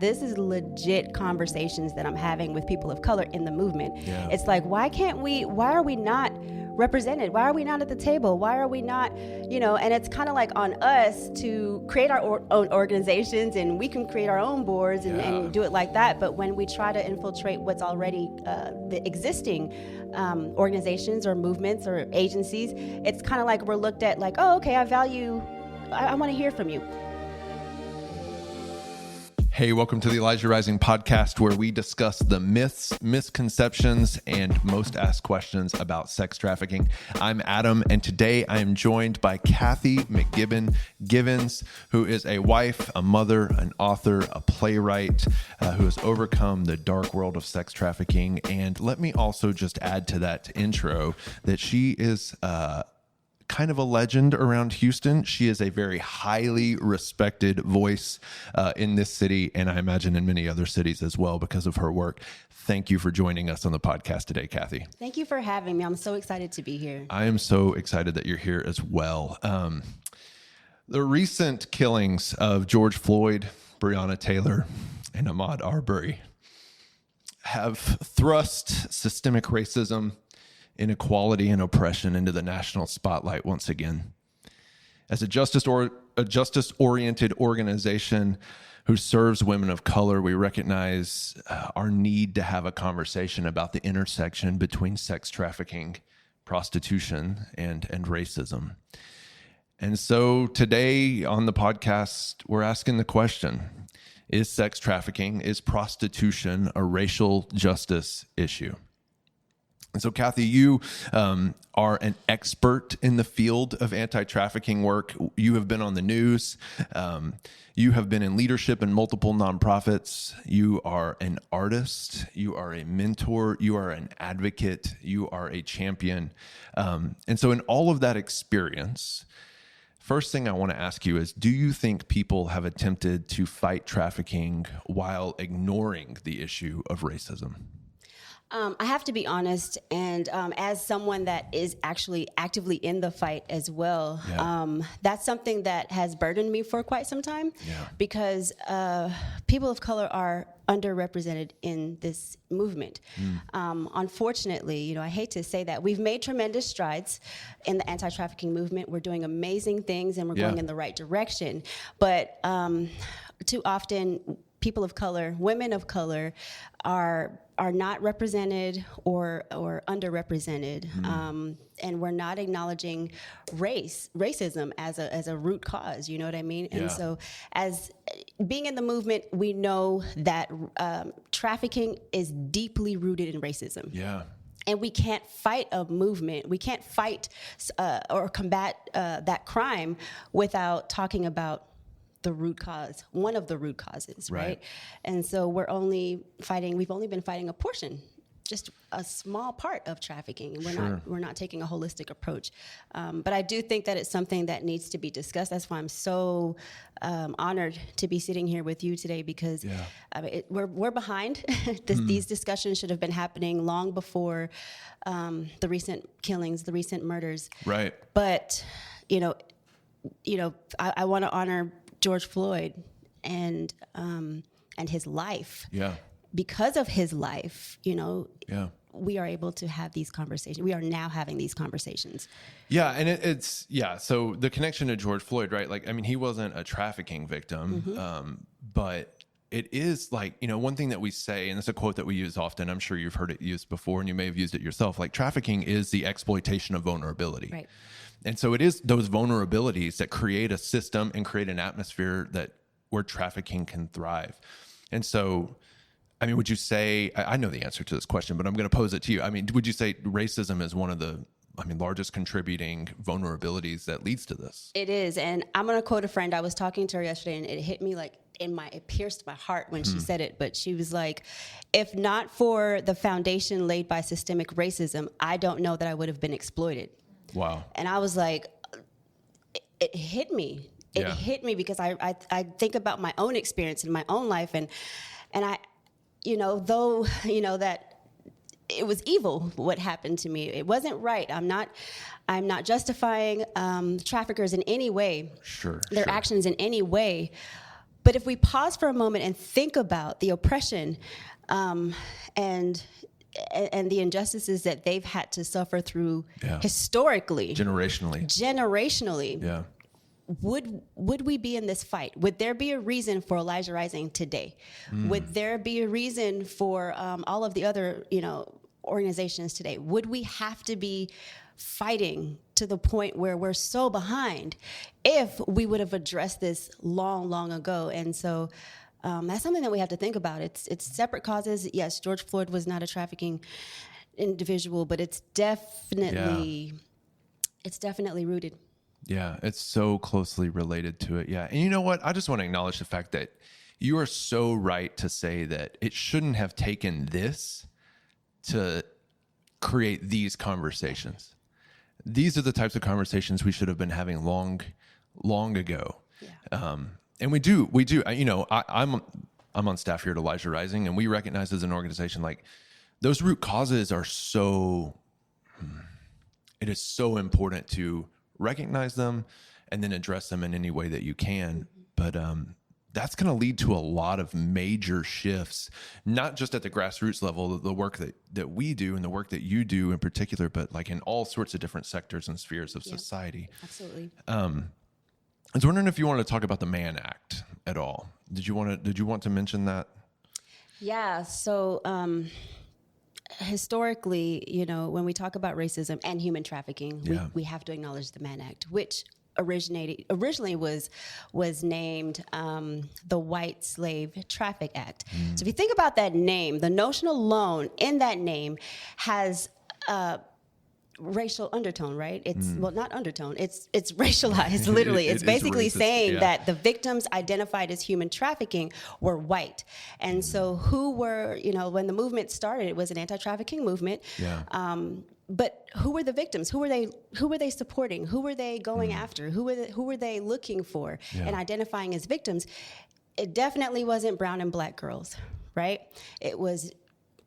this is legit conversations that I'm having with people of color in the movement. Yeah. It's like, why are we not represented? Why are we not at the table? Why are we not, and it's kind of like on us to create our own organizations, and we can create our own boards and do it like that. But when we try to infiltrate what's already the existing organizations or movements or agencies, it's kind of like we're looked at like, oh, okay, I want to hear from you. Hey, welcome to the Elijah Rising podcast, where we discuss the myths, misconceptions, and most asked questions about sex trafficking. I'm Adam, and today I am joined by Kathy McGibbon Givens, who is a wife, a mother, an author, a playwright, who has overcome the dark world of sex trafficking. And let me also just add to that intro that she is kind of a legend around Houston. She is a very highly respected voice in this city, and I imagine in many other cities as well because of her work. Thank you for joining us on the podcast today, Kathy. Thank you for having me. I'm so excited to be here. I am so excited that you're here as well. The recent killings of George Floyd, Breonna Taylor, and Ahmaud Arbery have thrust systemic racism, inequality, and oppression into the national spotlight once again. As a justice-oriented organization who serves women of color, we recognize our need to have a conversation about the intersection between sex trafficking, prostitution, and racism. And so today on the podcast, we're asking the question, is sex trafficking, is prostitution a racial justice issue? And so, Kathy, you are an expert in the field of anti-trafficking work. You have been on the news. You have been in leadership in multiple nonprofits. You are an artist. You are a mentor. You are an advocate. You are a champion. And so in all of that experience, first thing I want to ask you is, do you think people have attempted to fight trafficking while ignoring the issue of racism? I have to be honest, and as someone that is actually actively in the fight as well, that's something that has burdened me for quite some time, because people of color are underrepresented in this movement. Unfortunately, I hate to say that, we've made tremendous strides in the anti-trafficking movement. We're doing amazing things, and we're going in the right direction. But too often, people of color, women of color, are not represented or underrepresented, and we're not acknowledging racism as a root cause. You know what I mean? Yeah. And so, as being in the movement, we know that trafficking is deeply rooted in racism. Yeah. And we can't fight a movement. We can't fight or combat that crime without talking about the root cause, one of the root causes, right? And so we've only been fighting a portion, just a small part of trafficking, and we're not taking a holistic approach. But I do think that it's something that needs to be discussed. That's why I'm so honored to be sitting here with you today, because we're behind. These discussions should have been happening long before the recent killings, the recent murders. Right. But I want to honor George Floyd and his life. Yeah. Because of his life, we are able to have these conversations. We are now having these conversations. Yeah, and so the connection to George Floyd, right? Like, I mean, he wasn't a trafficking victim, but it is like, one thing that we say, and it's a quote that we use often, I'm sure you've heard it used before, and you may have used it yourself, like, trafficking is the exploitation of vulnerability. Right. And so it is those vulnerabilities that create a system and create an atmosphere where trafficking can thrive. And so, I mean, would you say, I know the answer to this question, but I'm going to pose it to you. I mean, would you say racism is one of the largest contributing vulnerabilities that leads to this? It is. And I'm going to quote a friend. I was talking to her yesterday, and it hit me like it pierced my heart when she said it, but she was like, if not for the foundation laid by systemic racism, I don't know that I would have been exploited. Wow. And I was like, it hit me. It hit me because I think about my own experience in my own life, and I, though, that it was evil what happened to me. It wasn't right. I'm not justifying traffickers in any way. Their actions in any way. But if we pause for a moment and think about the oppression and the injustices that they've had to suffer through historically, generationally, would we be in this fight? Would there be a reason for Elijah Rising today? Would there be a reason for all of the other, organizations today? Would we have to be fighting to the point where we're so behind if we would have addressed this long, long ago? And so that's something that we have to think about. It's separate causes. Yes, George Floyd was not a trafficking individual, but it's definitely rooted. Yeah, it's so closely related to it. Yeah. And you know what? I just want to acknowledge the fact that you are so right to say that it shouldn't have taken this to create these conversations. These are the types of conversations we should have been having long ago. Yeah. And we do. I'm on staff here at Elijah Rising, and we recognize as an organization, like, those root causes are so, it is so important to recognize them and then address them in any way that you can. But that's going to lead to a lot of major shifts, not just at the grassroots level, the work that we do and the work that you do in particular, but like in all sorts of different sectors and spheres of society. Absolutely. I was wondering if you wanted to talk about the Mann Act at all. Did you want to mention that? Yeah. So historically, when we talk about racism and human trafficking, we have to acknowledge the Mann Act, which originally was named the White Slave Traffic Act. So if you think about that name, the notion alone in that name has racial undertone, right? It's well, not undertone. It's racialized. Literally, it's basically saying that the victims identified as human trafficking were white, and so who were when the movement started, it was an anti-trafficking movement. But who were the victims? Who were they supporting? Who were they going after? Who were they looking for and identifying as victims? It definitely wasn't brown and black girls, right? It was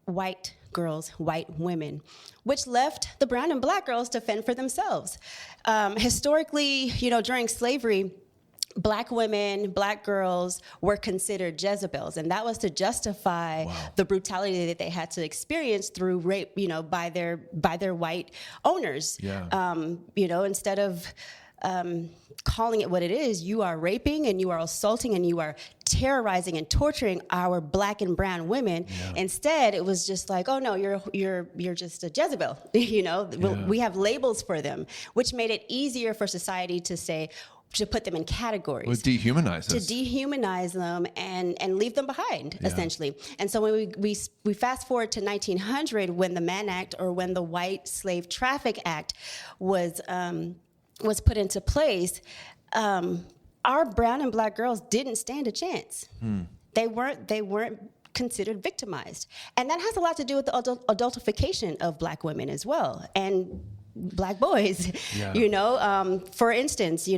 white girls, white women, which left the brown and black girls to fend for themselves. Historically, during slavery, Black women, Black girls were considered Jezebels, and that was to justify the brutality that they had to experience through rape, by their white owners. Instead of calling it what it is, you are raping and you are assaulting and you are terrorizing and torturing our Black and brown women. Instead, it was just like, oh no, you're just a Jezebel. We have labels for them, which made it easier for society to put them in categories. Well, dehumanize us. To dehumanize them and leave them behind, essentially. And so when we fast forward to 1900, when the Mann Act, or when the White Slave Traffic Act was put into place, our brown and black girls didn't stand a chance. They weren't considered victimized. And that has a lot to do with the adultification of Black women as well, and Black boys. For instance,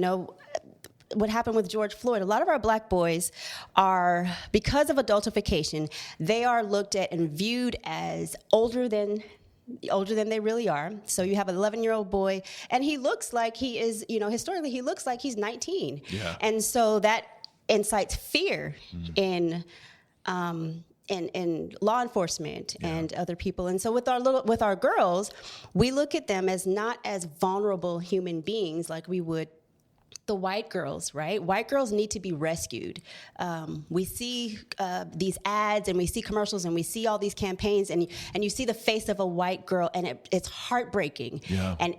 what happened with George Floyd, a lot of our Black boys are, because of adultification, they are looked at and viewed as older than they really are. So you have an 11-year-old boy, and he looks like he is, historically, he looks like he's 19. And so that incites fear in law enforcement and other people. And so with our girls, we look at them as not as vulnerable human beings like we would the white girls, right? White girls need to be rescued. We see these ads, and we see commercials, and we see all these campaigns, and you see the face of a white girl, and it's heartbreaking. And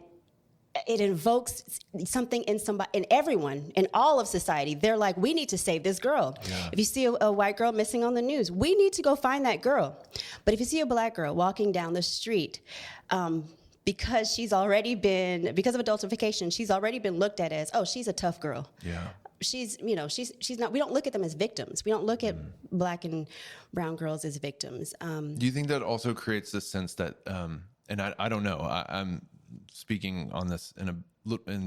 it invokes something in everyone, in all of society. They're like, we need to save this girl. If you see a white girl missing on the news, we need to go find that girl. But if you see a Black girl walking down the street, because of adultification, she's already been looked at as, oh, she's a tough girl. She's not, we don't look at them as victims. We don't look at Black and brown girls as victims. Do you think that also creates this sense that, and I don't know, I'm speaking on this in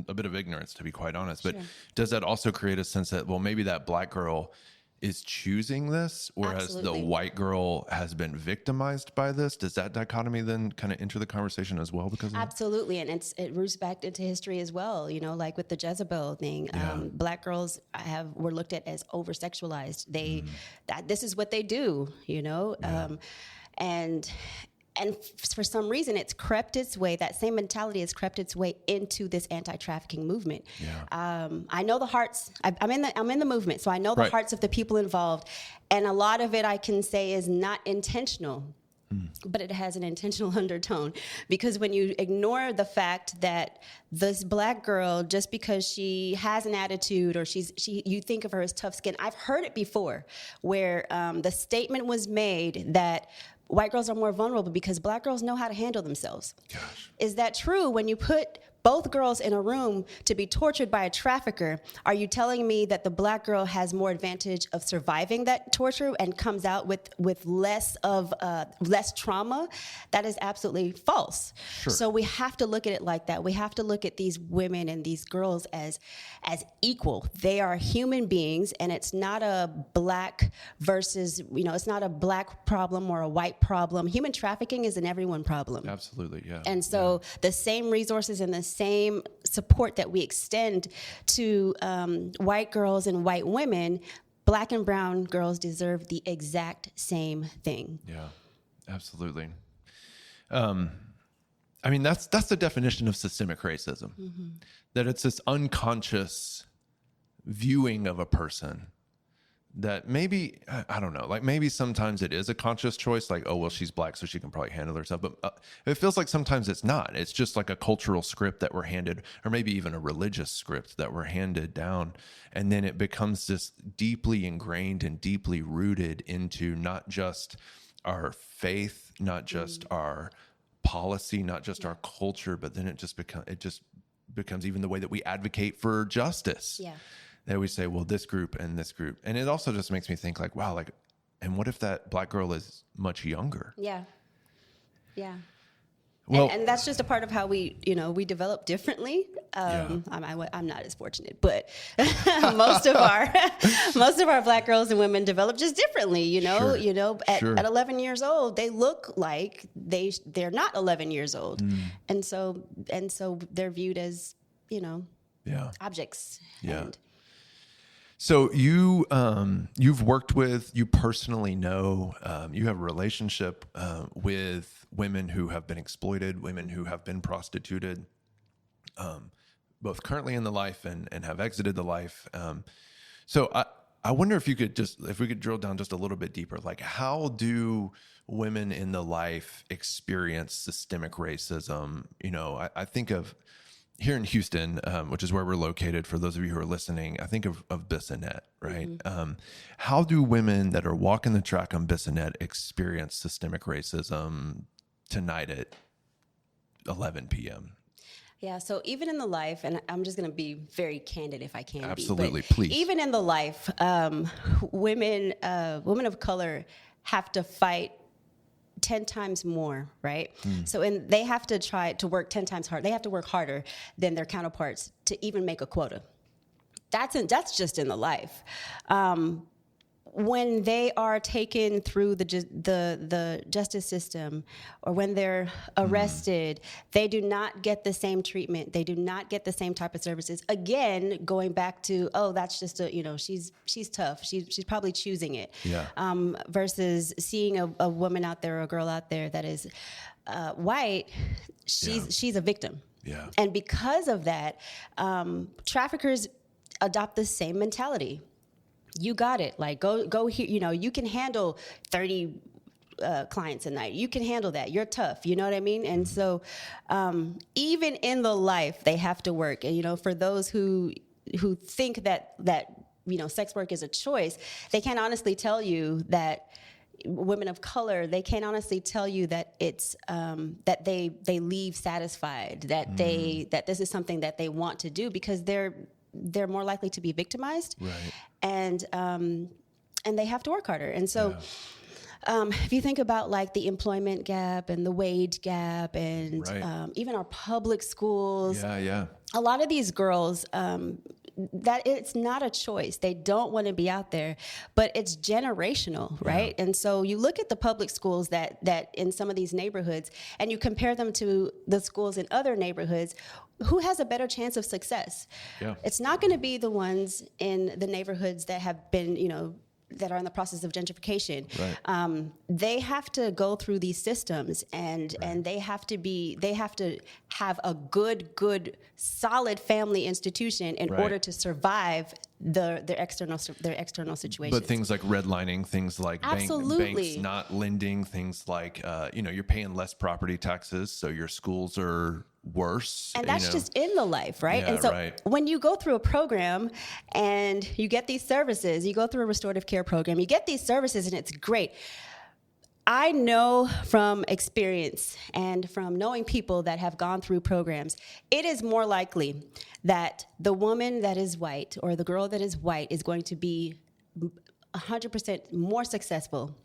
a bit of ignorance, to be quite honest, but does that also create a sense that, well, maybe that Black girl is choosing this, whereas Absolutely. the white girl has been victimized by this. Does that dichotomy then kind of enter the conversation as well? Because of Absolutely, and it roots back into history as well. You know, like with the Jezebel thing, Black girls were looked at as over sexualized. This is what they do. You know, and for some reason, it's crept its way. That same mentality has crept its way into this anti-trafficking movement. I know the hearts. I'm in the movement, so I know the hearts of the people involved, and a lot of it I can say is not intentional. But it has an intentional undertone, because when you ignore the fact that this Black girl, just because she has an attitude or you think of her as tough skin. I've heard it before, where the statement was made that white girls are more vulnerable because Black girls know how to handle themselves. Gosh. Is that true? When you put both girls in a room to be tortured by a trafficker, are you telling me that the Black girl has more advantage of surviving that torture and comes out with less trauma? That is absolutely false. Sure. So we have to look at it like that. We have to look at these women and these girls as equal. They are human beings, and it's not a Black versus, it's not a Black problem or a white problem. Human trafficking is an everyone problem. Absolutely, yeah. And so the same resources and the same support that we extend to white girls and white women, Black and brown girls deserve the exact same thing. Yeah, absolutely. I mean, that's the definition of systemic racism, that it's this unconscious viewing of a person that maybe, I don't know, like maybe sometimes it is a conscious choice, like, oh, well, she's Black, so she can probably handle herself. But it feels like sometimes it's not. It's just like a cultural script that we're handed, or maybe even a religious script that we're handed down. And then it becomes this deeply ingrained and deeply rooted into not just our faith, not just our policy, not just our culture, but then it just becomes even the way that we advocate for justice. Yeah. They always say, well, this group and this group. And it also just makes me think like, wow, like, and what if that Black girl is much younger? Yeah. Yeah. Well, and that's just a part of how we develop differently. I'm not as fortunate, but most of our Black girls and women develop just differently. At 11 years old, they look like they're not 11 years old, and so they're viewed as objects. Yeah. And so you've worked with, you personally know, you have a relationship with women who have been exploited, women who have been prostituted, both currently in the life and have exited the life. So I wonder if we could drill down just a little bit deeper, like how do women in the life experience systemic racism? I think of here in Houston, which is where we're located, for those of you who are listening, I think of Bissonnette, right? How do women that are walking the track on Bissonnette experience systemic racism tonight at 11 p.m.? Yeah, so even in the life, and I'm just going to be very candid if I can. Absolutely, but please. Even in the life, women of color have to fight 10 times more, right? So they have to try to work 10 times harder. They have to work harder than their counterparts to even make a quota. That's just in the life. When they are taken through the justice system, or when they're arrested, they do not get the same treatment. They do not get the same type of services. Again, going back to, that's just she's tough. She's probably choosing it. Yeah. Versus seeing a woman out there or a girl out there that is white, she's a victim. Yeah. And because of that, traffickers adopt the same mentality. You got it. Like, go here. You can handle 30 clients a night. You can handle that. You're tough. You know what I mean? And so even in the life, they have to work. And, for those who think that sex work is a choice, they can't honestly tell you that women of color, they can't honestly tell you that it's that they leave satisfied, that that this is something that they want to do, because they're more likely to be victimized, right? And they have to work harder. And so if you think about like the employment gap and the wage gap and even our public schools, a lot of these girls, that it's not a choice. They don't want to be out there, but it's generational, right? And so you look at the public schools that in some of these neighborhoods, and you compare them to the schools in other neighborhoods. Who has a better chance of success? Yeah. It's not going to be the ones in the neighborhoods that have been, that are in the process of gentrification. Right. They have to go through these systems, and they have to have a good, solid family institution in order to survive their external situations. But things like redlining, things like banks not lending, things like you're paying less property taxes, so your schools are worse. And that's just in the life, right? Yeah, and so when you go through a program and you get these services, you go through a restorative care program, you get these services, and it's great. I know from experience and from knowing people that have gone through programs, it is more likely that the woman that is white or the girl that is white is going to be 100% more successful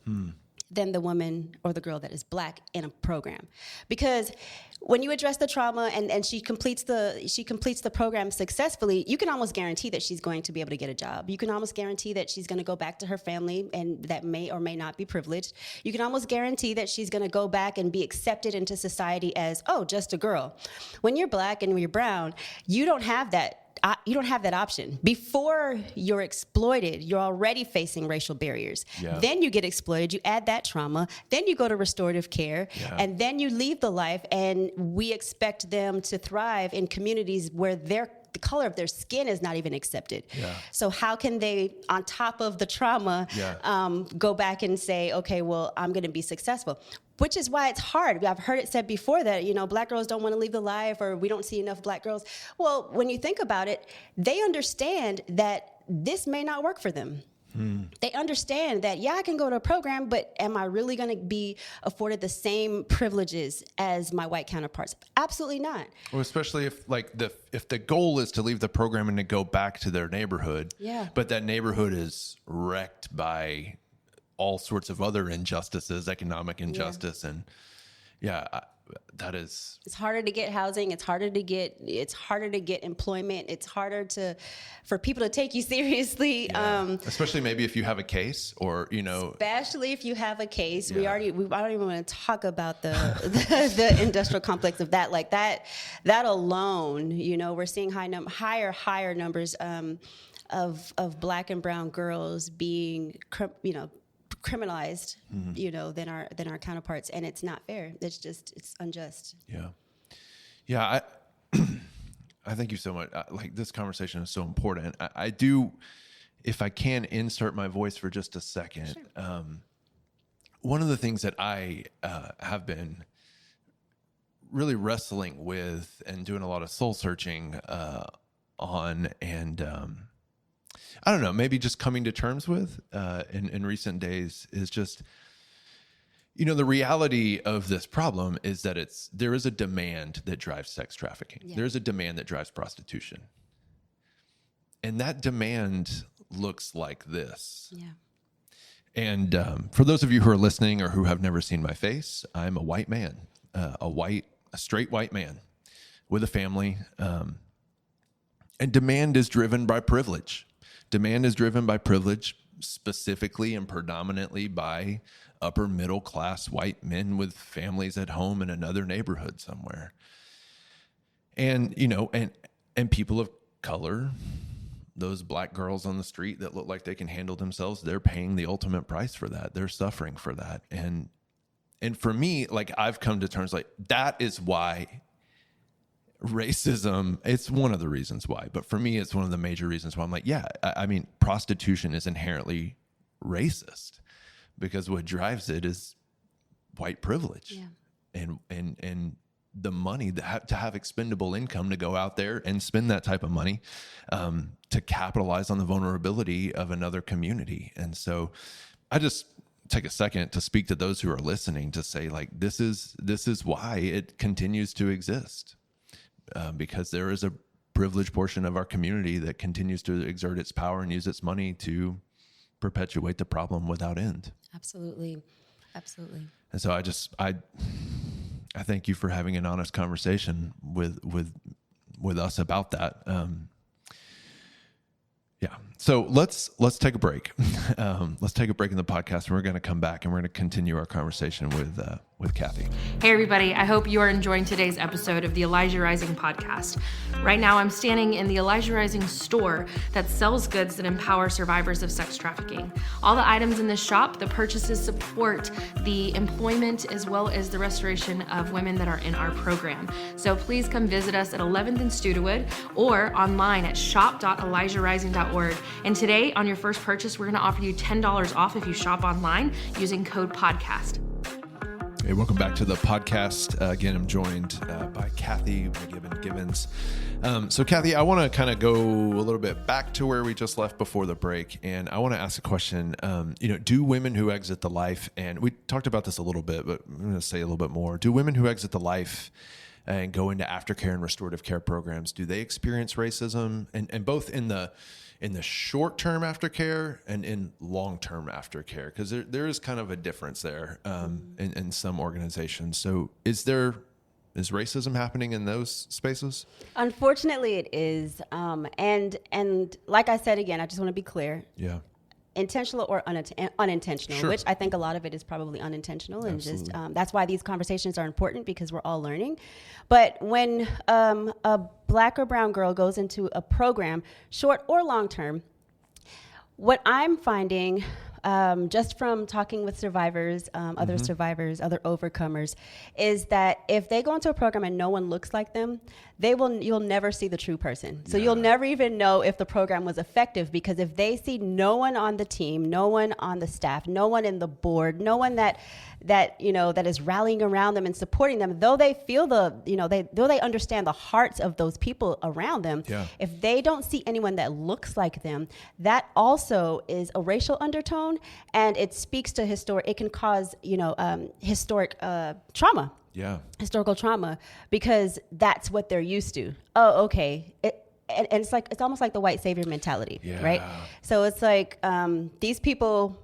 than the woman or the girl that is black in a program. Because when you address the trauma and she completes the program successfully, you can almost guarantee that she's going to be able to get a job. You can almost guarantee that she's going to go back to her family and that may or may not be privileged. You can almost guarantee that she's going to go back and be accepted into society as, just a girl. When you're black and you're brown, you don't have that. You don't have that option. Before you're exploited, you're already facing racial barriers. Yeah. Then you get exploited, you add that trauma, then you go to restorative care, and then you leave the life, and we expect them to thrive in communities where the color of their skin is not even accepted. Yeah. So how can they, on top of the trauma, go back and say, okay, well, I'm going to be successful? Which is why it's hard. I've heard it said before that, black girls don't want to leave the life, or we don't see enough black girls. Well, when you think about it, they understand that this may not work for them. They understand that, I can go to a program, but am I really going to be afforded the same privileges as my white counterparts? Absolutely not. Well, especially if if the goal is to leave the program and to go back to their neighborhood, but that neighborhood is wrecked by all sorts of other injustices, economic injustice, and that is. It's harder to get housing. It's harder to get employment. It's harder for people to take you seriously. Yeah. Especially maybe if you have a case, or Especially if you have a case. I don't even want to talk about the industrial complex of that. Like that alone. We're seeing higher numbers of black and brown girls being criminalized, than our counterparts, and it's not fair. It's unjust. Yeah. I thank you so much. This conversation is so important. I do, if I can insert my voice for just a second. Sure. One of the things that I have been really wrestling with and doing a lot of soul searching on, and I don't know, maybe just coming to terms with in recent days is just, the reality of this problem is that there is a demand that drives sex trafficking. Yeah. There's a demand that drives prostitution. And that demand looks like this. Yeah. And for those of you who are listening or who have never seen my face, I'm a white man, a straight white man with a family. And demand is driven by privilege. Demand is driven by privilege, specifically and predominantly by upper middle class white men with families at home in another neighborhood somewhere. And, and people of color, those black girls on the street that look like they can handle themselves, they're paying the ultimate price for that. They're suffering for that. And for me, I've come to terms that is why racism, it's one of the reasons why, but for me, it's one of the major reasons why I'm I mean, prostitution is inherently racist because what drives it is white privilege. And the money to have expendable income to go out there and spend that type of money to capitalize on the vulnerability of another community. And so I just take a second to speak to those who are listening to say, this is why it continues to exist. Because there is a privileged portion of our community that continues to exert its power and use its money to perpetuate the problem without end. Absolutely. And so I thank you for having an honest conversation with us about that. Yeah. So let's take a break. Let's take a break in the podcast, and we're going to come back and we're going to continue our conversation with Kathy. Hey everybody, I hope you are enjoying today's episode of the Elijah Rising podcast. Right now I'm standing in the Elijah Rising store that sells goods that empower survivors of sex trafficking. All the items in this shop, the purchases support the employment as well as the restoration of women that are in our program. So please come visit us at 11th and Studewood or online at shop.elijahrising.org. And today on your first purchase, we're going to offer you $10 off if you shop online using code podcast. Hey, welcome back to the podcast. Again, I'm joined by Kathy McGibbon Givens. So Kathy, I want to kind of go a little bit back to where we just left before the break. And I want to ask a question, do women who exit the life, and we talked about this a little bit, but I'm going to say a little bit more. Do women who exit the life and go into aftercare and restorative care programs, do they experience racism? And both in the short-term aftercare and in long-term aftercare, because there is kind of a difference there in some organizations. So is racism happening in those spaces? Unfortunately, it is. And like I said, again, I just want to be clear. Yeah. Intentional or unintentional, sure. Which I think a lot of it is probably unintentional. And Absolutely. just that's why these conversations are important, because we're all learning. But when a Black or brown girl goes into a program, short or long term, what I'm finding just from talking with survivors, other survivors, other overcomers, is that if they go into a program and no one looks like them, you'll never see the true person. So you'll never even know if the program was effective, because if they see no one on the team, no one on the staff, no one in the board, no one that is rallying around them and supporting them, though they feel though they understand the hearts of those people around them, if they don't see anyone that looks like them, that also is a racial undertone, and it speaks to it can cause historic trauma. Yeah. Historical trauma, because that's what they're used to. Oh, okay. And it's almost like the white savior mentality, right? So it's like these people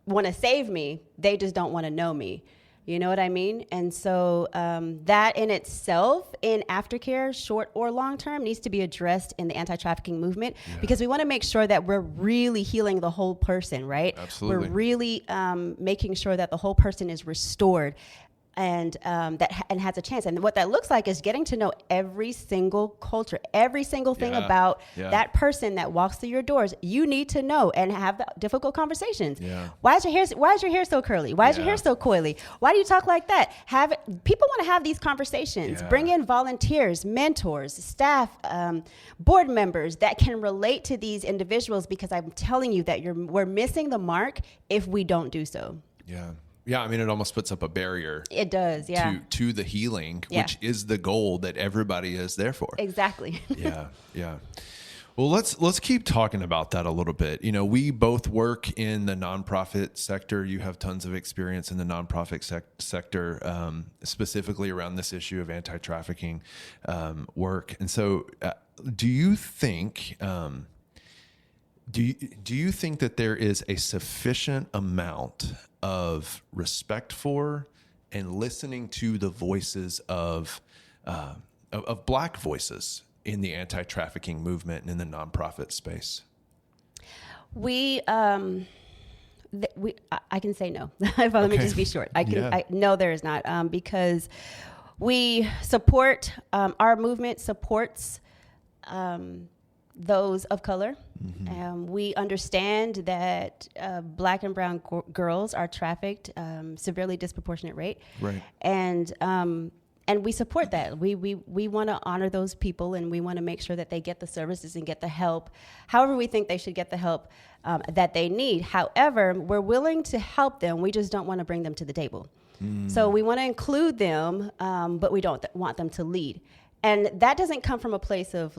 want to save me, they just don't want to know me. You know what I mean? And so that in itself, in aftercare, short or long term, needs to be addressed in the anti-trafficking movement, because we want to make sure that we're really healing the whole person, right? Absolutely. We're really making sure that the whole person is restored and has a chance. And what that looks like is getting to know every single culture, every single thing about that person that walks through your doors. You need to know and have the difficult conversations. Why is your hair so curly? Why is your hair so coily? Why do you talk like that? People want to have these conversations. Bring in volunteers, mentors, staff, board members that can relate to these individuals, because I'm telling you that we're missing the mark if we don't do so. Yeah, I mean, it almost puts up a barrier. It does, to the healing, which is the goal that everybody is there for. Exactly. Yeah. Well, let's keep talking about that a little bit. We both work in the nonprofit sector. You have tons of experience in the nonprofit sector, specifically around this issue of anti-trafficking work. And so, do you think that there is a sufficient amount of respect for and listening to the voices of Black voices in the anti-trafficking movement and in the nonprofit space? I can say no. Let me just be short. No, there is not, because we support, our movement supports those of color. We understand that Black and brown girls are trafficked, severely disproportionate rate. Right. And we support that. We want to honor those people, and we want to make sure that they get the services and get the help, however we think they should get the help that they need. However, we're willing to help them. We just don't want to bring them to the table. So we want to include them, but we don't want them to lead. And that doesn't come from a place of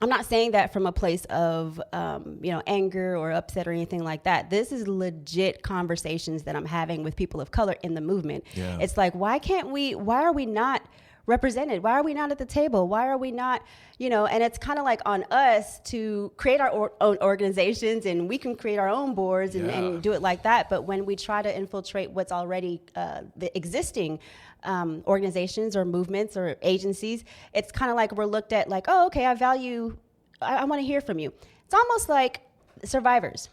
I'm not saying that from a place of, anger or upset or anything like that. This is legit conversations that I'm having with people of color in the movement. Yeah. It's like, why are we not represented? Why are we not at the table? Why are we not, and it's kind of like on us to create our own organizations, and we can create our own boards and do it like that. But when we try to infiltrate what's already the existing organizations or movements or agencies, it's kind of like we're looked at like, oh, okay, I want to hear from you. it's almost like survivors.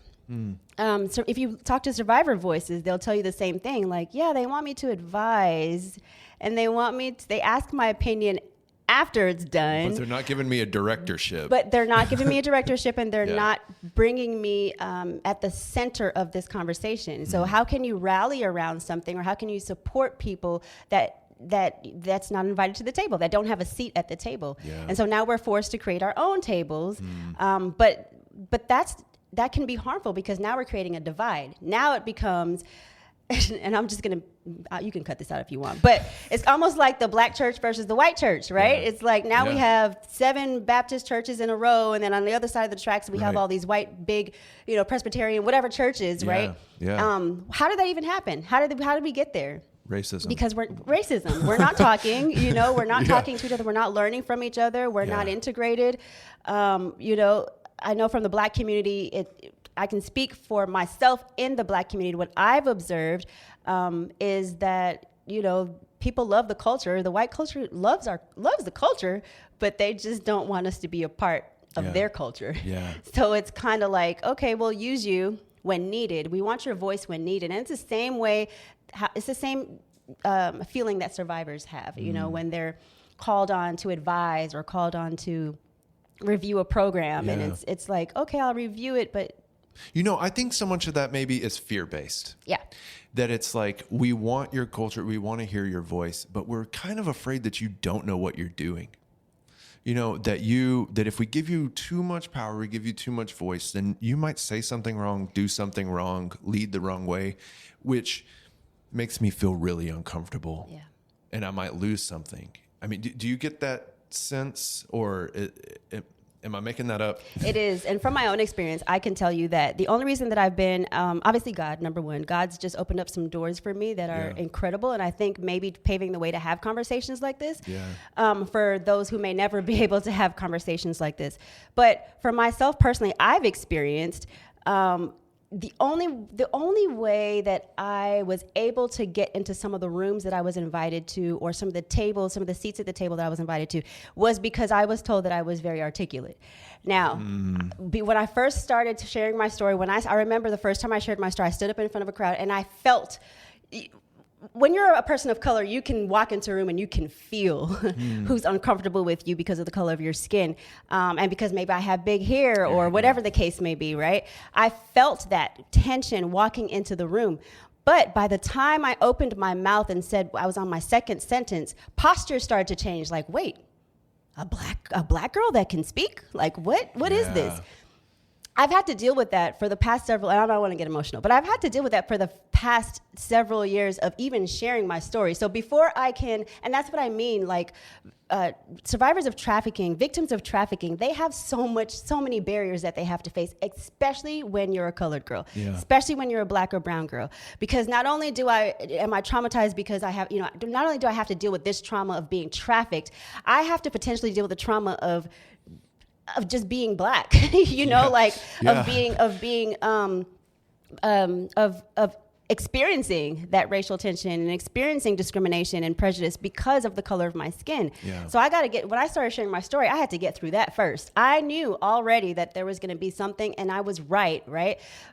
So if you talk to survivor voices, they'll tell you the same thing. Like, yeah, they want me to advise, and they ask my opinion after it's done. But they're not giving me a directorship. And they're not bringing me at the center of this conversation. So how can you rally around something, or how can you support people that's not invited to the table, that don't have a seat at the table? Yeah. And so now we're forced to create our own tables. But that can be harmful, because now we're creating a divide. Now it becomes, and I'm just going to, you can cut this out if you want, but it's almost like the black church versus the white church, right? Yeah. It's like now we have 7 Baptist churches in a row, and then on the other side of the tracks, we have all these white, big, Presbyterian, whatever churches, right? Yeah. How did that even happen? How did we get there? Racism. Because racism. We're not talking, we're not talking to each other. We're not learning from each other. We're not integrated. I know from the black community, I can speak for myself in the black community. What I've observed is that, people love the culture. The white culture loves the culture, but they just don't want us to be a part of their culture. Yeah. So it's kind of like, okay, we'll use you when needed. We want your voice when needed. And it's the same way, it's the same feeling that survivors have, when they're called on to advise or called on to review a program, and it's like, okay, I'll review it, but I think so much of that maybe is fear-based. Yeah. That it's like, we want your culture, we want to hear your voice, but we're kind of afraid that you don't know what you're doing. That if we give you too much power, we give you too much voice, then you might say something wrong, do something wrong, lead the wrong way, which makes me feel really uncomfortable. Yeah. And I might lose something. I mean, do you get that sense, or am I making that up? It is. And from my own experience, I can tell you that the only reason that I've been, obviously God, number one, God's just opened up some doors for me that are incredible. And I think maybe paving the way to have conversations like this for those who may never be able to have conversations like this. But for myself personally, I've experienced the only way that I was able to get into some of the rooms that I was invited to, or some of the seats at the table that I was invited to, was because I was told that I was very articulate. Now, when I first started sharing my story, I remember the first time I shared my story, I stood up in front of a crowd, and I felt, when you're a person of color, you can walk into a room and you can feel who's uncomfortable with you because of the color of your skin, and because maybe I have big hair or whatever the case may be, right? I felt that tension walking into the room. But by the time I opened my mouth and said I was on my second sentence, posture started to change. Like, wait, a black girl that can speak? Like, what is this? I've had to deal with that for the past several, and I don't want to get emotional, but I've had to deal with that for the past several years of even sharing my story. So before I can, and that's what I mean, like survivors of trafficking, victims of trafficking, they have so many barriers that they have to face, especially when you're a colored girl, especially when you're a black or brown girl. Because not only am I traumatized because I have, not only do I have to deal with this trauma of being trafficked, I have to potentially deal with the trauma of just being black, of experiencing that racial tension and experiencing discrimination and prejudice because of the color of my skin. Yeah. So when I started sharing my story, I had to get through that first. I knew already that there was going to be something, and I was right.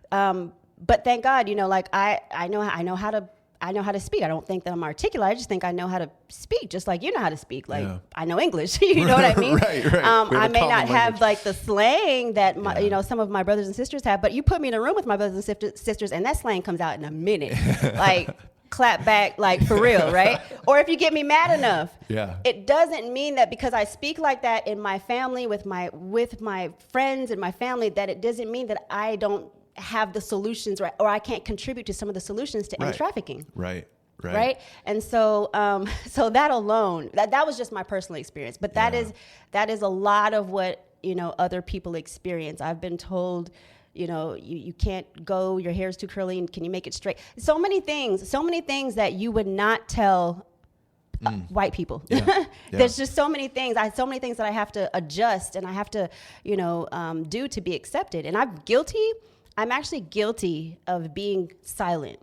But thank God, I know how to speak. I don't think that I'm articulate. I just think I know how to speak, just like you know how to speak. Like I know English. You know what I mean? Right. I may not have like the slang that some of my brothers and sisters have, but you put me in a room with my brothers and sisters, and that slang comes out in a minute. Like clap back, like for real, right? Or if you get me mad enough, it doesn't mean that because I speak like that in my family with my friends and my family, that it doesn't mean that I don't have the solutions, right, or I can't contribute to some of the solutions to end trafficking. Right. And so that alone, that was just my personal experience. But that is a lot of what other people experience. I've been told, you can't go, your hair's too curly, and can you make it straight? So many things that you would not tell white people. There's just so many things. So many things that I have to adjust and I have to, do to be accepted. And I'm actually guilty of being silent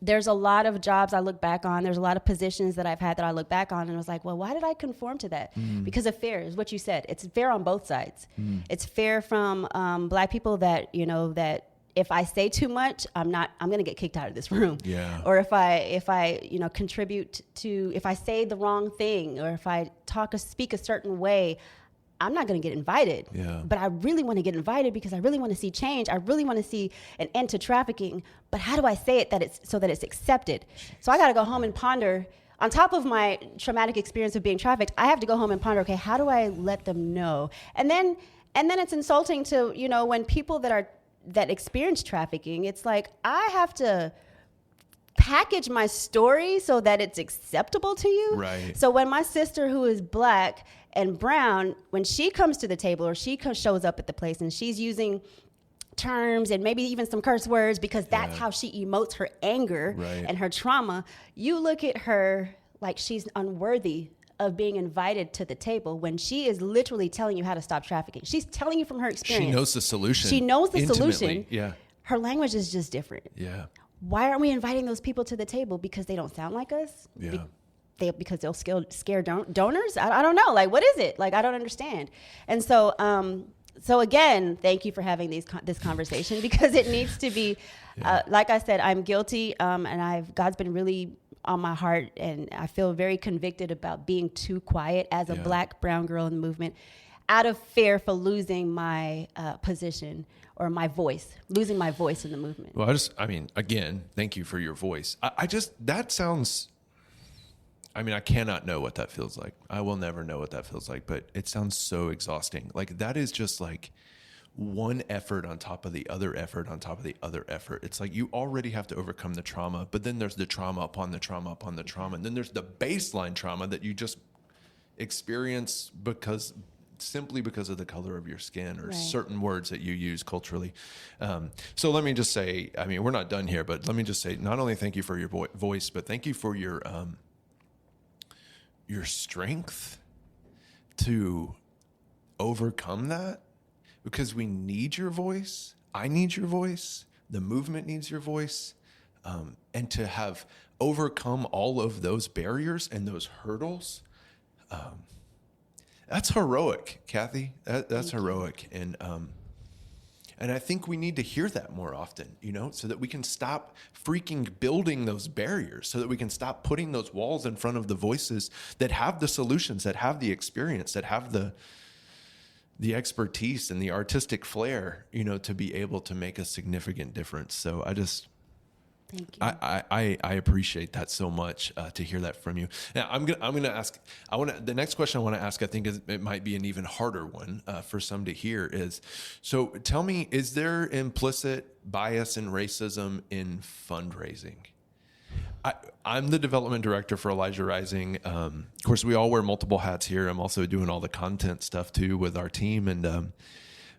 There's a lot of jobs I look back on. There's a lot of positions that I've had that I look back on and I was like, well, why did I conform to that? Because of fear is what you said. It's fair on both sides. It's fair from Black people that, you know, that if I say too much, I'm going to get kicked out of this room. Yeah. Or if I, you know, contribute to, if I say the wrong thing, or if I speak a certain way, I'm not going to get invited. Yeah. But I really want to get invited because I really want to see change. I really want to see an end to trafficking. But how do I say it so that it's accepted? So I got to go home and ponder. On top of my traumatic experience of being trafficked, I have to go home and ponder, okay, how do I let them know? And then it's insulting to, you know, when people that experience trafficking, it's like I have to package my story so that it's acceptable to you. Right. So when my sister, who is Black and brown, when she comes to the table or she shows up at the place and she's using terms and maybe even some curse words because that's how she emotes her anger and her trauma, you look at her like she's unworthy of being invited to the table when she is literally telling you how to stop trafficking. She's telling you from her experience. She knows the solution. She knows the intimately. solution. Yeah. Her language is just different. Yeah. Why aren't we inviting those people to the table? Because they don't sound like us? Yeah. Because they'll scare donors? I don't know. Like, what is it? Like, I don't understand. And so, so again, thank you for having this conversation because it needs to be, like I said, I'm guilty, and God's been really on my heart, and I feel very convicted about being too quiet as a Black, brown girl in the movement, out of fear for losing my position or my voice, losing my voice in the movement. Well, again, thank you for your voice. That sounds, I cannot know what that feels like. I will never know what that feels like, but it sounds so exhausting. Like that is just like one effort on top of the other effort on top of the other effort. It's like you already have to overcome the trauma, but then there's the trauma upon the trauma upon the trauma. And then there's the baseline trauma that you just experience simply because of the color of your skin or certain words that you use culturally. So let me just say, we're not done here, but let me just say, not only thank you for your voice, but thank you for your strength to overcome that, because we need your voice. I need your voice. The movement needs your voice. And to have overcome all of those barriers and those hurdles, that's heroic, Kathy. That's heroic. And I think we need to hear that more often, so that we can stop freaking building those barriers, so that we can stop putting those walls in front of the voices that have the solutions, that have the experience, that have the expertise and the artistic flair, to be able to make a significant difference. So thank you. I appreciate that so much, to hear that from you. Now I'm gonna ask. The next question I want to ask, I think it might be an even harder one for some to hear. Is so tell me, is there implicit bias and racism in fundraising? I'm the development director for Elijah Rising. Of course, we all wear multiple hats here. I'm also doing all the content stuff too with our team, and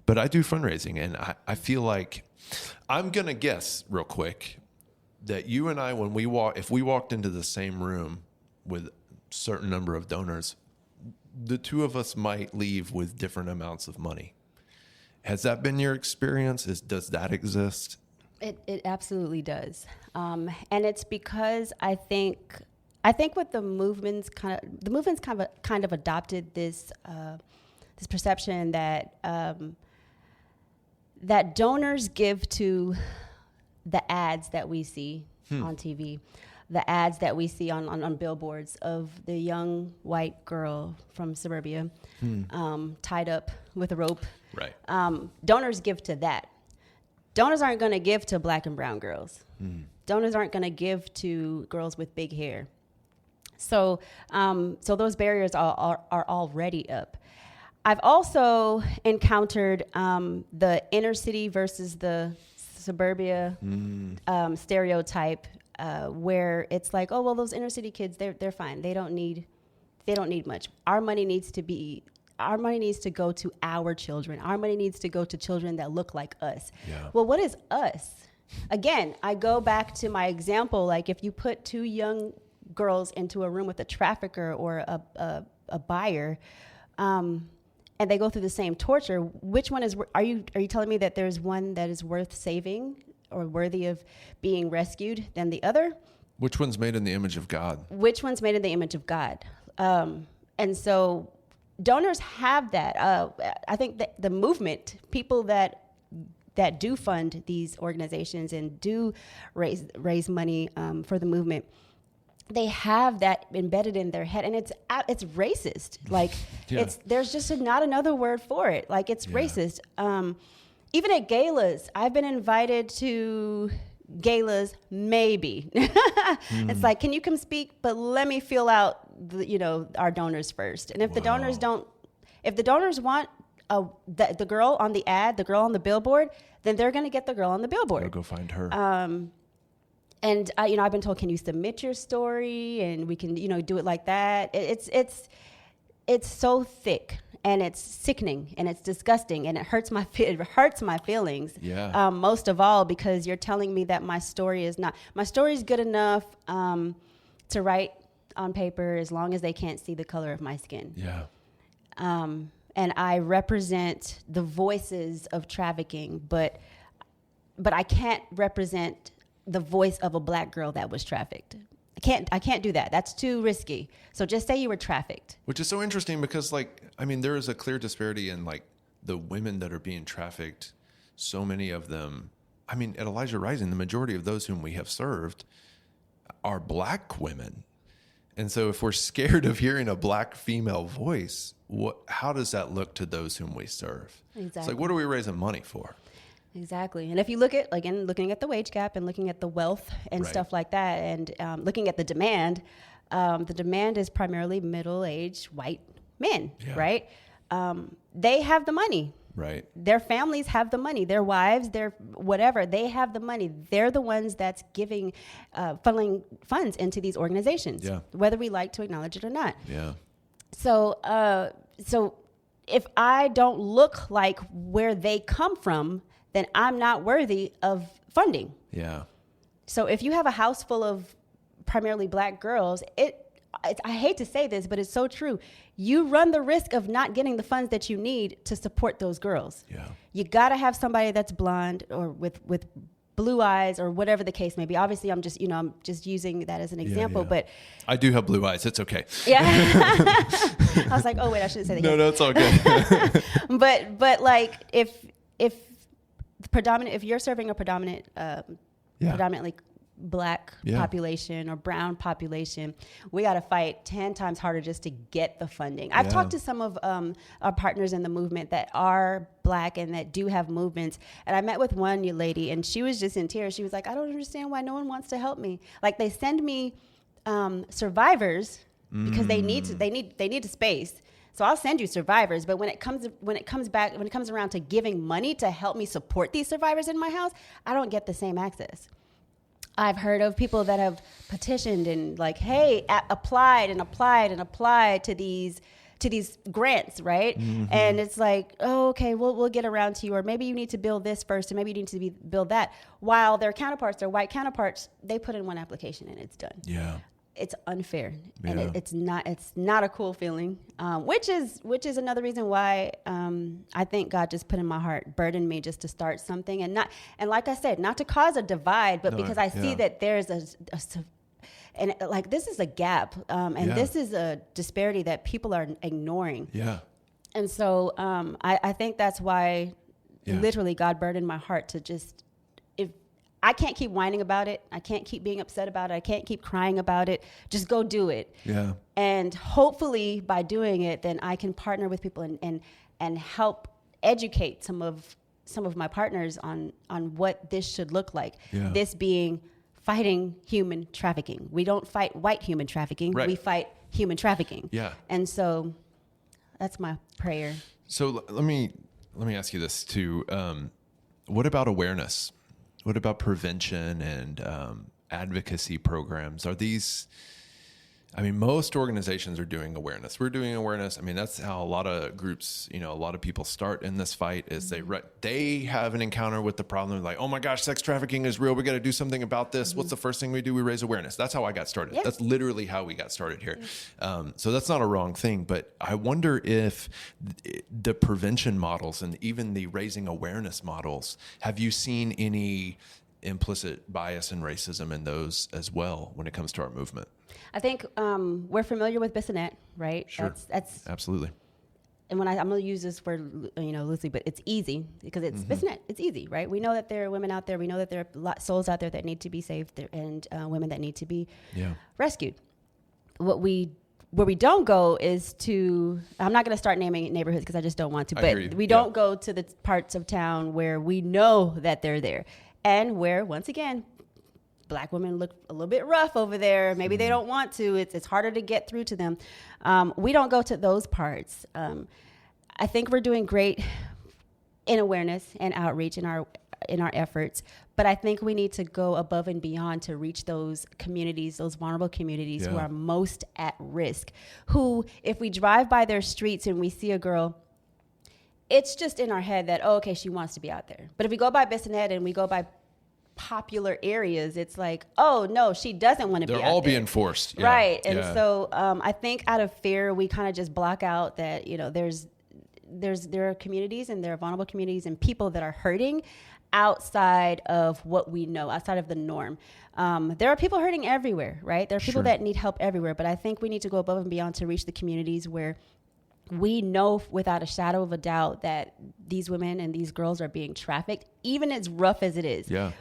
but I do fundraising, and I feel like I'm gonna guess real quick that you and I, if we walked into the same room with a certain number of donors, the two of us might leave with different amounts of money. Has that been your experience? Does that exist? It absolutely does. And it's because I think with the movement's kind of adopted this perception that that donors give to the ads that we see on TV, the ads that we see on billboards of the young white girl from suburbia tied up with a rope. Right. Donors give to that. Donors aren't going to give to Black and brown girls. Donors aren't going to give to girls with big hair. So those barriers are already up. I've also encountered the inner city versus the suburbia stereotype, where it's like, oh well, those inner city kids, they're fine. They don't need much. Our money needs to go to our children. Our money needs to go to children that look like us. Yeah. Well, what is us? Again, I go back to my example. Like if you put two young girls into a room with a trafficker or a buyer, and they go through the same torture, which one are you telling me that there's one that is worth saving or worthy of being rescued than the other. Which one's made in the image of God? Which one's made in the image of God? And so donors have that. I think that the movement, people that do fund these organizations and do raise money for the movement, they have that embedded in their head, and it's racist. Like there's just not another word for it. Like it's racist. Even at galas, I've been invited to galas. Maybe it's like, can you come speak? But let me feel out our donors first. And if the donors want the girl on the ad, the girl on the billboard, then they're going to get the girl on the billboard. They'll go find her. And I've been told, can you submit your story, and we can do it like that. It's so thick, and it's sickening, and it's disgusting, and it hurts my feelings. Yeah. Most of all, because you're telling me that my story is good enough to write on paper as long as they can't see the color of my skin. Yeah. And I represent the voices of trafficking, but I can't represent the voice of a Black girl that was trafficked. I can't do that. That's too risky. So just say you were trafficked. Which is so interesting because, there is a clear disparity in the women that are being trafficked. So many of them, at Elijah Rising, the majority of those whom we have served are Black women. And so if we're scared of hearing a Black female voice, how does that look to those whom we serve? Exactly. It's like, what are we raising money for? Exactly. And if you look at, looking at the wage gap and looking at the wealth and stuff like that, and looking at the demand is primarily middle-aged white men, right? They have the money. Right. Their families have the money. Their wives, their whatever, they have the money. They're the ones that's funneling funds into these organizations, whether we like to acknowledge it or not. Yeah. So if I don't look like where they come from, then I'm not worthy of funding. Yeah. So if you have a house full of primarily Black girls, I hate to say this, but it's so true. You run the risk of not getting the funds that you need to support those girls. Yeah. You got to have somebody that's blonde or with blue eyes or whatever the case may be. Obviously, I'm just using that as an example, but I do have blue eyes. It's okay. Yeah. I was like, oh wait, I shouldn't say that. No, it's all good. but like if you're serving a predominantly Black population or brown population, we got to fight 10 times harder just to get the funding. I've talked to some of our partners in the movement that are Black and that do have movements. And I met with one lady, and she was just in tears. She was like, I don't understand why no one wants to help me. Like, they send me survivors because they need a space. So I'll send you survivors, but when it comes around to giving money to help me support these survivors in my house, I don't get the same access. I've heard of people that have petitioned and applied to these grants, right? Mm-hmm. And it's like, oh, okay, we'll get around to you, or maybe you need to build this first, and maybe you need to build that. While their white counterparts, they put in one application and it's done. Yeah. It's unfair, and it's not a cool feeling, which is another reason why I think God just put in my heart, burdened me just to start something, and like I said, not to cause a divide, but because I see that there's and this is a gap, this is a disparity that people are ignoring. Yeah, and so I think that's why literally God burdened my heart to just. I can't keep whining about it. I can't keep being upset about it. I can't keep crying about it. Just go do it. Yeah. And hopefully by doing it, then I can partner with people and help educate some of my partners on what this should look like. Yeah. This being fighting human trafficking. We don't fight white human trafficking. Right. We fight human trafficking. Yeah. And so that's my prayer. So let me ask you this too. What about awareness? What about prevention and advocacy programs? Are these, most organizations are doing awareness. We're doing awareness. That's how a lot of groups, a lot of people start in this fight is they have an encounter with the problem. They're like, oh my gosh, sex trafficking is real. We got to do something about this. Mm-hmm. What's the first thing we do? We raise awareness. That's how I got started. Yeah. That's literally how we got started here. So that's not a wrong thing, but I wonder if the prevention models and even the raising awareness models, have you seen any implicit bias and racism in those as well when it comes to our movement? I think we're familiar with Bissonnette, right? Sure. That's absolutely. And when I'm going to use this word, loosely, but it's easy because it's Bissonnette. It's easy, right? We know that there are women out there. We know that there are souls out there that need to be saved and women that need to be rescued. Where we don't go is to, I'm not going to start naming neighborhoods because I just don't want to, but we don't go to the parts of town where we know that they're there and where, once again, Black women look a little bit rough over there. Maybe they don't want to. It's harder to get through to them. We don't go to those parts. I think we're doing great in awareness and outreach in our efforts, but I think we need to go above and beyond to reach those communities, those vulnerable communities who are most at risk, who, if we drive by their streets and we see a girl, it's just in our head that, oh, okay, she wants to be out there. But if we go by Bissonnette and we go by popular areas, it's like, oh no, she doesn't want to be out there. They're all being forced. Yeah. Right. And so I think out of fear, we kind of just block out that, there are communities and there are vulnerable communities and people that are hurting outside of what we know, outside of the norm. There are people hurting everywhere, right? There are people that need help everywhere, but I think we need to go above and beyond to reach the communities where we know without a shadow of a doubt that these women and these girls are being trafficked, even as rough as it is. Yeah.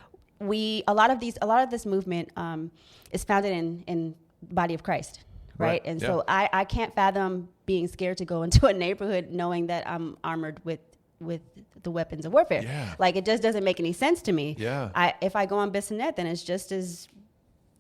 A lot of this movement is founded in the body of Christ, right? And so I can't fathom being scared to go into a neighborhood knowing that I'm armored with the weapons of warfare. Yeah. Like, it just doesn't make any sense to me. Yeah. If I go on Bissonnette, then it's just as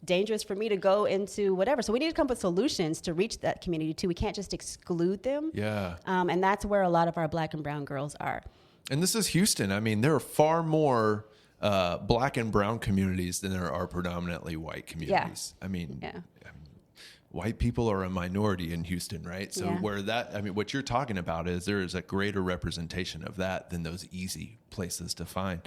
dangerous for me to go into whatever. So we need to come up with solutions to reach that community too. We can't just exclude them. Yeah. And that's where a lot of our Black and brown girls are. And this is Houston. I mean, there are far more Black and brown communities than there are predominantly white communities. I mean, white people are a minority in Houston, right? So what you're talking about is there is a greater representation of that than those easy places to find.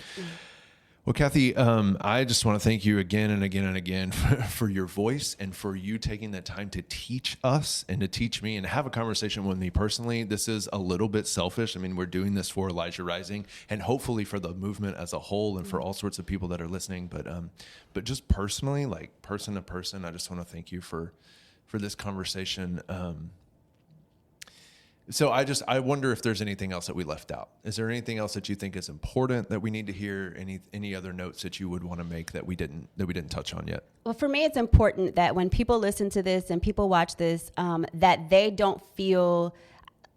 Well, Kathy, I just want to thank you again and again and again for your voice and for you taking the time to teach us and to teach me and have a conversation with me personally. This is a little bit selfish. I mean, we're doing this for Elijah Rising and hopefully for the movement as a whole and for all sorts of people that are listening. But just personally, like person to person, I just want to thank you for this conversation. So I wonder if there's anything else that we left out. Is there anything else that you think is important that we need to hear? Any other notes that you would want to make that we didn't touch on yet? Well, for me, it's important that when people listen to this and people watch this, that they don't feel.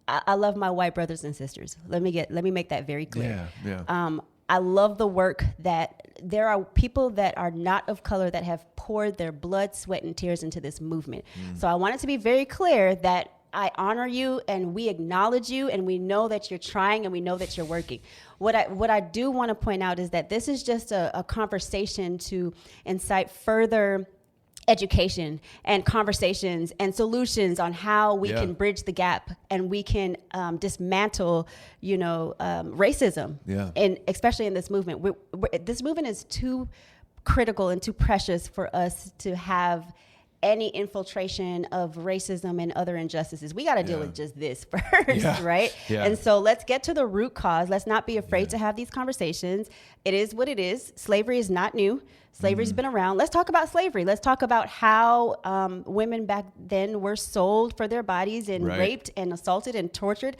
I love my white brothers and sisters. Let me make that very clear. Yeah. I love the work that there are people that are not of color that have poured their blood, sweat, and tears into this movement. So I want it to be very clear that I honor you and we acknowledge you and we know that you're trying and we know that you're working. What I do want to point out is that this is just a conversation to incite further education and conversations and solutions on how we can bridge the gap and we can dismantle, racism. Yeah. And especially in this movement, this movement is too critical and too precious for us to have any infiltration of racism and other injustices. We got to deal with just this first, right? Yeah. And so let's get to the root cause. Let's not be afraid to have these conversations. It is what it is. Slavery is not new. Slavery's been around. Let's talk about slavery. Let's talk about how women back then were sold for their bodies and raped and assaulted and tortured.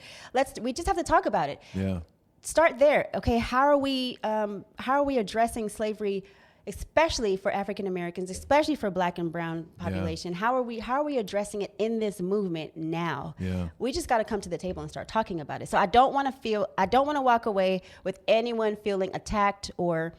We just have to talk about it. Yeah. Start there. Okay, how are we addressing slavery, especially for African Americans, especially for Black and brown population? How are we addressing it in this movement now? Yeah. We just got to come to the table and start talking about it. So I don't want to walk away with anyone feeling attacked or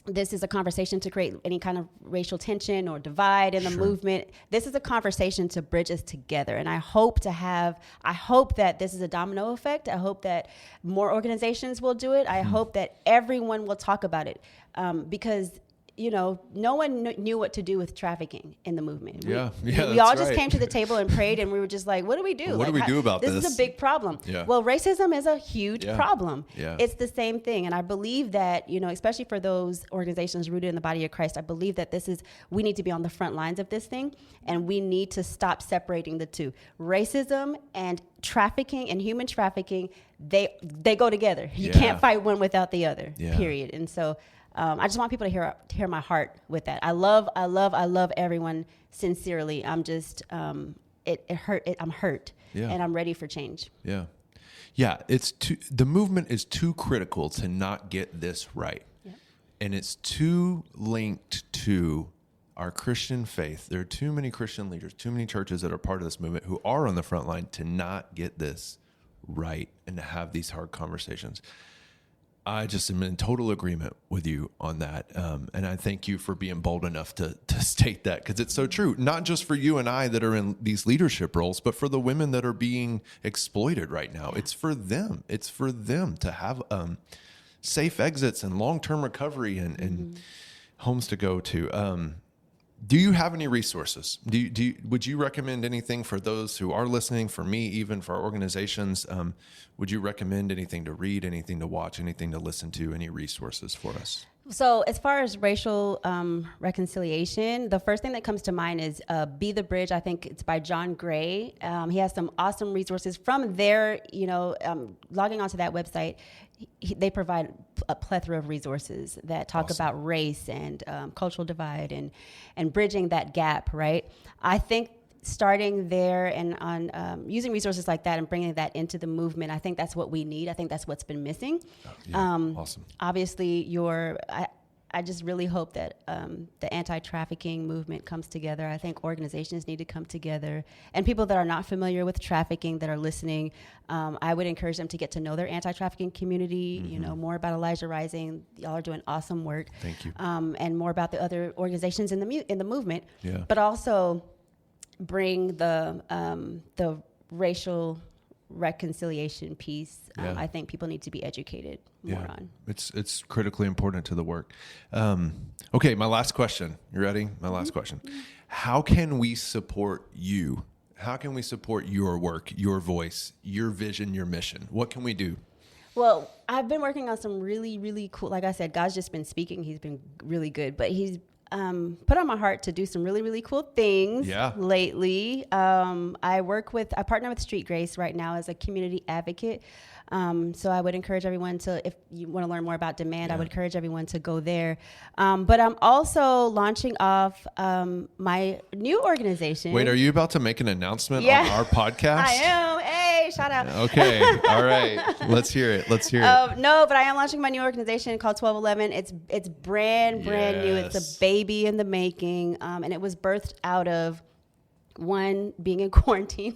this is a conversation to create any kind of racial tension or divide in the movement. This is a conversation to bridge us together. And I hope that this is a domino effect. I hope that more organizations will do it. I hope that everyone will talk about it because no one knew what to do with trafficking in the movement. We all just came to the table and prayed, and we were just like, what do we do? What do we do about this? This is a big problem. Yeah. Well, racism is a huge problem. Yeah. It's the same thing. And I believe that, especially for those organizations rooted in the body of Christ, I believe that we need to be on the front lines of this thing, and we need to stop separating the two. Racism and trafficking and human trafficking, they go together. You can't fight one without the other, period. And so I just want people to hear my heart with that. I love everyone sincerely. I'm just, I'm hurt, and I'm ready for change. Yeah. Yeah. The movement is too critical to not get this right. Yeah. And it's too linked to our Christian faith. There are too many Christian leaders, too many churches that are part of this movement who are on the front line to not get this right and to have these hard conversations. I just am in total agreement with you on that. And I thank you for being bold enough to state that, because it's so true, not just for you and I that are in these leadership roles, but for the women that are being exploited right now. It's for them. It's for them to have safe exits and long-term recovery and homes to go to. Do you have any resources? Would you recommend anything for those who are listening, for me, even for our organizations? Would you recommend anything to read, anything to watch, anything to listen to, any resources for us? So as far as racial reconciliation, the first thing that comes to mind is Be the Bridge. I think it's by John Gray. He has some awesome resources from there. Logging onto that website, they provide a plethora of resources that talk about race and cultural divide and bridging that gap, right? I think starting there and on using resources like that and bringing that into the movement, I think that's what we need. I think that's what's been missing. Awesome. Obviously, I just really hope that the anti-trafficking movement comes together. I think organizations need to come together. And people that are not familiar with trafficking, that are listening, I would encourage them to get to know their anti-trafficking community, more about Elijah Rising. Y'all are doing awesome work. Thank you. And more about the other organizations in the movement. Yeah. But also bring the racial reconciliation piece. I think people need to be educated more on. It's critically important to the work. Okay, my last question. You ready? My last question. How can we support you? How can we support your work, your voice, your vision, your mission? What can we do? Well, I've been working on some really, really cool, like I said, God's just been speaking. He's been really good, but he's put on my heart to do some really, really cool things lately. I partner with Street Grace right now as a community advocate. So I would encourage everyone to, if you want to learn more about Demand, I would encourage everyone to go there. But I'm also launching off my new organization. Wait, are you about to make an announcement on our podcast? I am. Hey, shout out. Okay. All right. Let's hear it. No, but I am launching my new organization called 1211. It's brand new. It's a baby in the making. And it was birthed out of one, being in quarantine.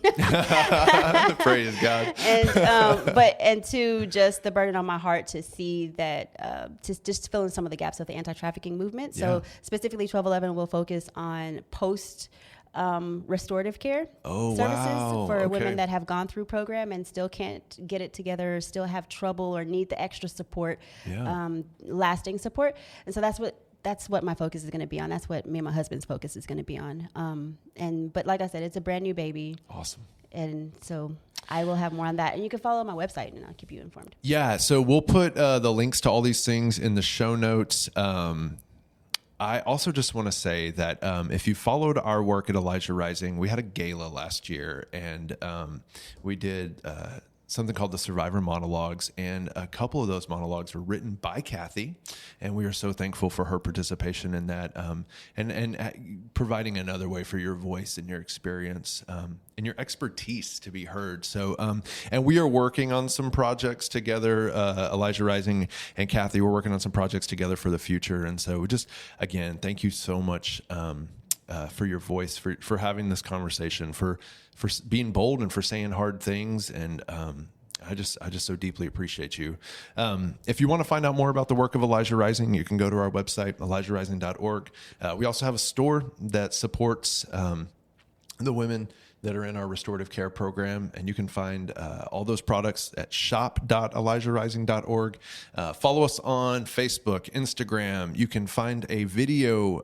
Praise God. And two, just the burden on my heart to see that, to just fill in some of the gaps of the anti-trafficking movement. So specifically 1211 will focus on restorative care services for women that have gone through program and still can't get it together, still have trouble or need the extra support, lasting support. And so that's what my focus is going to be on. That's what me and my husband's focus is going to be on. But like I said, it's a brand new baby. Awesome. And so I will have more on that. And you can follow my website and I'll keep you informed. Yeah. So we'll put the links to all these things in the show notes. I also just want to say that if you followed our work at Elijah Rising, we had a gala last year, and we did something called the Survivor Monologues, and a couple of those monologues were written by Kathy, and we are so thankful for her participation in that, and providing another way for your voice and your experience and your expertise to be heard. So, and we are working on some projects together, Elijah Rising and Kathy, we're working on some projects together for the future. And so just, again, thank you so much for your voice, for having this conversation, for being bold and for saying hard things. And I just so deeply appreciate you. If you want to find out more about the work of Elijah Rising, you can go to our website, elijahrising.org. We also have a store that supports the women that are in our restorative care program. And you can find all those products at shop.elijahrising.org. Follow us on Facebook, Instagram. You can find a video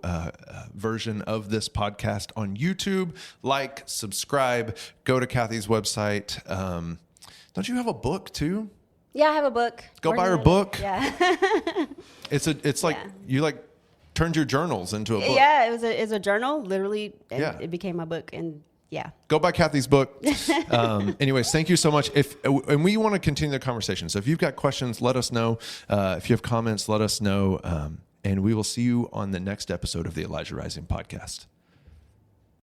version of this podcast on YouTube. Like, subscribe, go to Kathy's website. Don't you have a book too? Yeah, I have a book. Go buy her book. Yeah. It's like you turned your journals into a book. Yeah, it's a journal, literally. And it became my book. And Yeah. Go buy Kathy's book. Anyways, thank you so much. And we want to continue the conversation. So if you've got questions, let us know. If you have comments, let us know. And we will see you on the next episode of the Elijah Rising podcast.